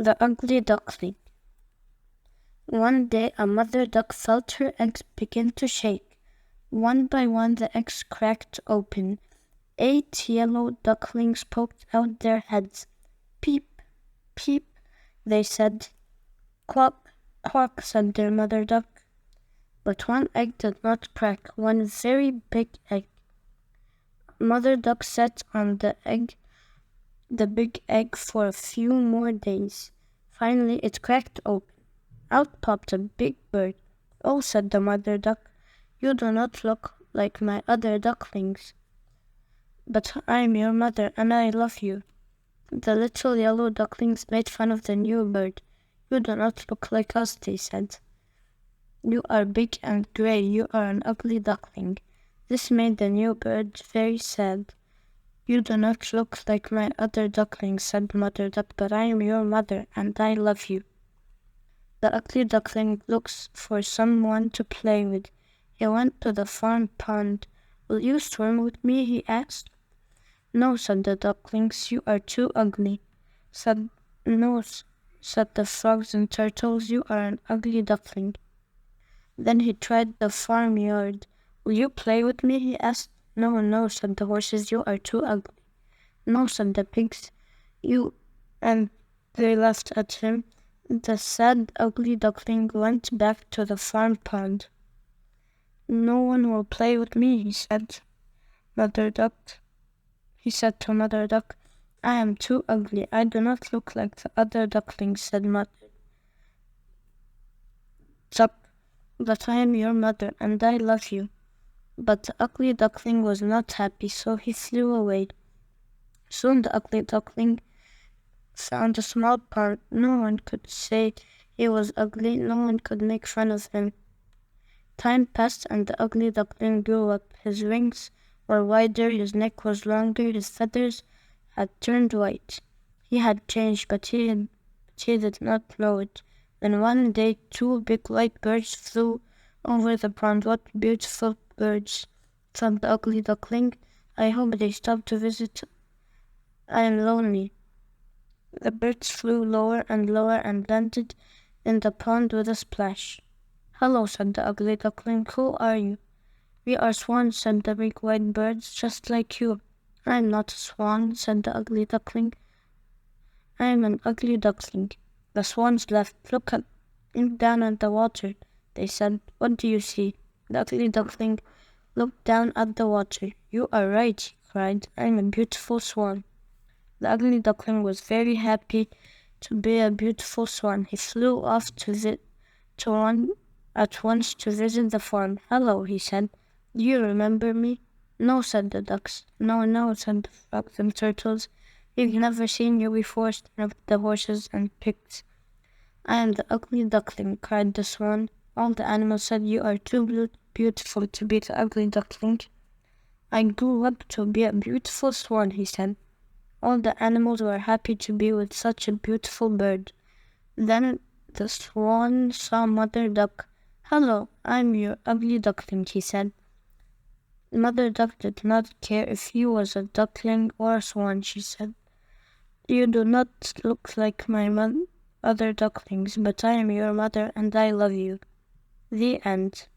The Ugly Duckling. One day a mother duck felt her eggs begin to shake. One by one the eggs cracked open. 8 yellow ducklings poked out their heads. Peep, peep, they said. Quack, quack, said their mother duck. But one egg did not crack, one very big egg. Mother duck sat on the big egg for a few more days. Finally it cracked open. Out popped a big bird. Oh, said the mother duck, you do not look like my other ducklings. But I am your mother, and I love you. The little yellow ducklings made fun of the new bird. You do not look like us, they said. You are big and gray, you are an ugly duckling. This made the new bird very sad. You do not look like my other ducklings, said Mother Duck, but I am your mother, and I love you. The ugly duckling looks for someone to play with. He went to the farm pond. Will you swim with me? He asked. No, said the ducklings, you are too ugly. No, said the frogs and turtles, you are an ugly duckling. Then he tried the farmyard. Will you play with me? He asked. No, no, said the horses, you are too ugly. No, said the pigs, you, and they laughed at him. The sad, ugly duckling went back to the farm pond. No one will play with me, he said. He said to Mother Duck, I am too ugly. I do not look like the other ducklings, said Mother Duck, but I am your mother, and I love you. But the ugly duckling was not happy, so he flew away. Soon the ugly duckling found a small pond. No one could say he was ugly, no one could make fun of him. Time passed and the ugly duckling grew up. His wings were wider, his neck was longer, his feathers had turned white. He had changed, but he did not know it. Then one day 2 big white birds flew over the pond. What beautiful birds, thought the ugly duckling. I hope they stop to visit. I am lonely. The birds flew lower and landed in the pond with a splash. Hello, said the ugly duckling. Who are you? We are swans, said the big white birds, just like you. I am not a swan, said the ugly duckling. I am an ugly duckling. The swans laughed. Look down at the water, they said. What do you see? The ugly duckling looked down at the water. You are right, he cried. I am a beautiful swan. The ugly duckling was very happy to be a beautiful swan. He flew off at once to visit the farm. Hello, he said. Do you remember me? No, said the ducks. No, no, said the frogs and turtles. We've never seen you before, snapped the horses and pigs. I am the ugly duckling, cried the swan. All the animals said, you are too beautiful to be the ugly duckling. I grew up to be a beautiful swan, he said. All the animals were happy to be with such a beautiful bird. Then the swan saw Mother Duck. Hello, I'm your ugly duckling, he said. Mother Duck did not care if he was a duckling or a swan, she said. You do not look like my other ducklings, but I am your mother and I love you. The end.